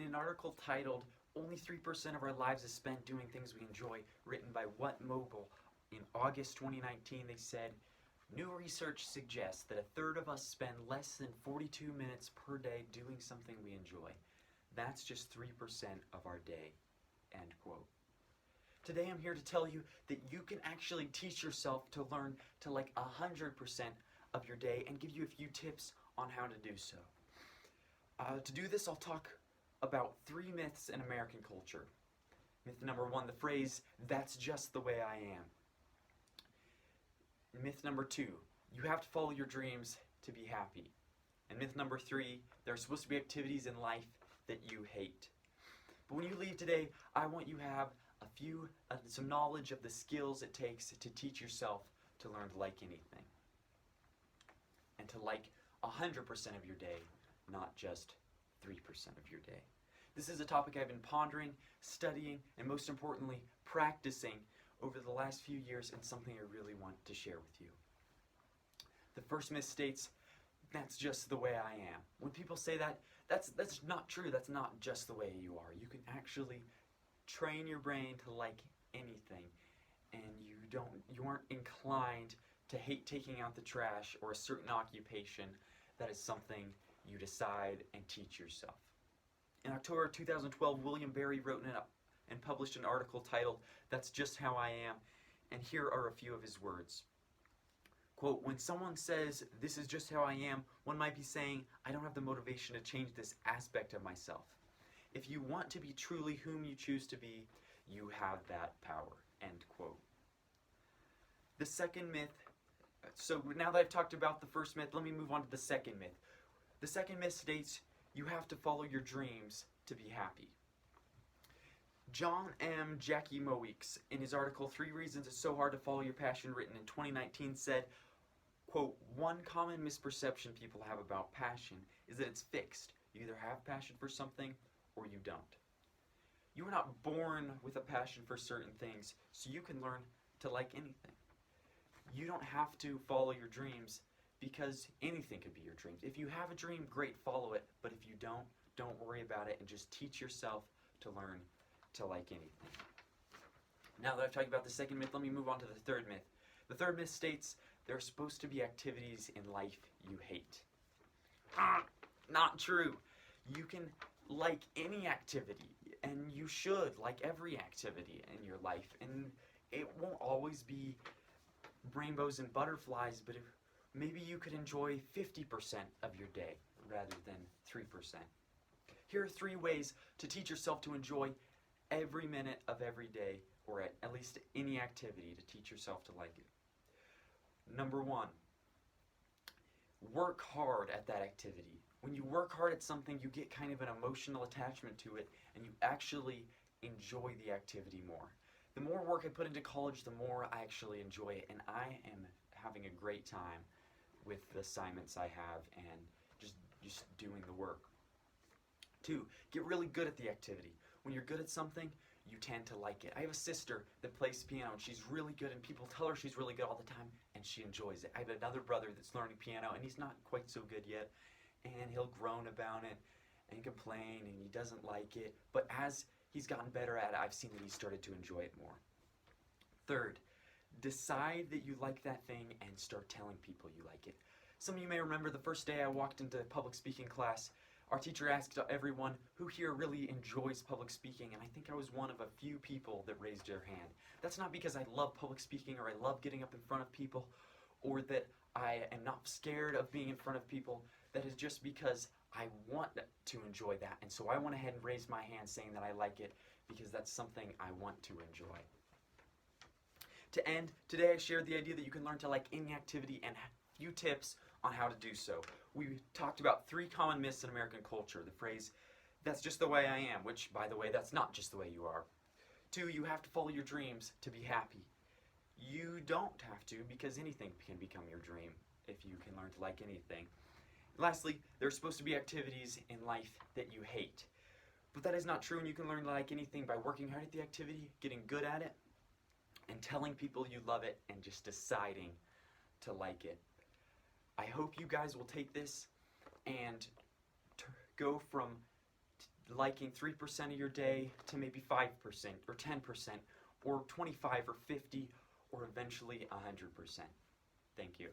an article titled Only 3% of Our Lives is Spent Doing Things We Enjoy, written by What Mobile in August 2019, they said, new research suggests that a third of us spend less than 42 minutes per day doing something we enjoy. That's just 3% of our day, end quote. Today I'm here to tell you that you can actually teach yourself to learn to like 100% of your day and give you a few tips on how to do so. To do this, I'll talk about 3 myths in American culture. Myth number 1, the phrase, "That's just the way I am." Myth number 2, you have to follow your dreams to be happy. And myth number 3, there are supposed to be activities in life that you hate. But when you leave today, I want you to have some knowledge of the skills it takes to teach yourself to learn to like anything. And to like 100% of your day, not just 3% of your day. This is a topic I've been pondering, studying, and most importantly, practicing over the last few years, and something I really want to share with you. The first myth states, that's just the way I am. When people say that, that's not true. That's not just the way you are. You can actually train your brain to like anything, and you aren't inclined to hate taking out the trash or a certain occupation. That is something you decide and teach yourself. In October 2012, William Barry wrote and published an article titled, "That's Just How I Am," and here are a few of his words. Quote, when someone says, "This is just how I am," one might be saying, "I don't have the motivation to change this aspect of myself." If you want to be truly whom you choose to be, you have that power, end quote. The second myth, so now that I've talked about the first myth, let me move on to the second myth. The second myth states, you have to follow your dreams to be happy. John M. Jackiemowiks, in his article, 3 Reasons It's So Hard to Follow Your Passion, written in 2019, said, quote, one common misperception people have about passion is that it's fixed. You either have passion for something or you don't. You are not born with a passion for certain things, so you can learn to like anything. You don't have to follow your dreams because anything could be your dreams. If you have a dream, great, follow it. But if you don't worry about it and just teach yourself to learn to like anything. Now that I've talked about the second myth, let me move on to the third myth. The third myth states there are supposed to be activities in life you hate. Not true. You can like any activity, and you should like every activity in your life. And it won't always be rainbows and butterflies, but maybe you could enjoy 50% of your day rather than 3%. Here are 3 ways to teach yourself to enjoy every minute of every day, or at least any activity, to teach yourself to like it. Number 1, work hard at that activity. When you work hard at something, you get kind of an emotional attachment to it, and you actually enjoy the activity more. The more work I put into college, the more I actually enjoy it, and I am having a great time with the assignments I have and just doing the work. 2, get really good at the activity. When you're good at something, you tend to like it. I have a sister that plays piano, and she's really good, and people tell her she's really good all the time, and she enjoys it. I have another brother that's learning piano, and he's not quite so good yet, and he'll groan about it and complain, and he doesn't like it. But as he's gotten better at it, I've seen that he's started to enjoy it more. 3rd, decide that you like that thing and start telling people you like it. Some of you may remember the first day I walked into public speaking class, our teacher asked everyone who here really enjoys public speaking, and I think I was one of a few people that raised their hand. That's not because I love public speaking or I love getting up in front of people or that I am not scared of being in front of people. That is just because I want to enjoy that, and so I went ahead and raised my hand saying that I like it because that's something I want to enjoy. To end, today I shared the idea that you can learn to like any activity and a few tips on how to do so. We talked about 3 common myths in American culture. The phrase, "That's just the way I am," which, by the way, that's not just the way you are. 2, you have to follow your dreams to be happy. You don't have to, because anything can become your dream if you can learn to like anything. Lastly, there are supposed to be activities in life that you hate. But that is not true, and you can learn to like anything by working hard at the activity, getting good at it, and telling people you love it, and just deciding to like it. I hope you guys will take this and go from liking 3% of your day to maybe 5% or 10% or 25 or 50 or eventually 100%. Thank you.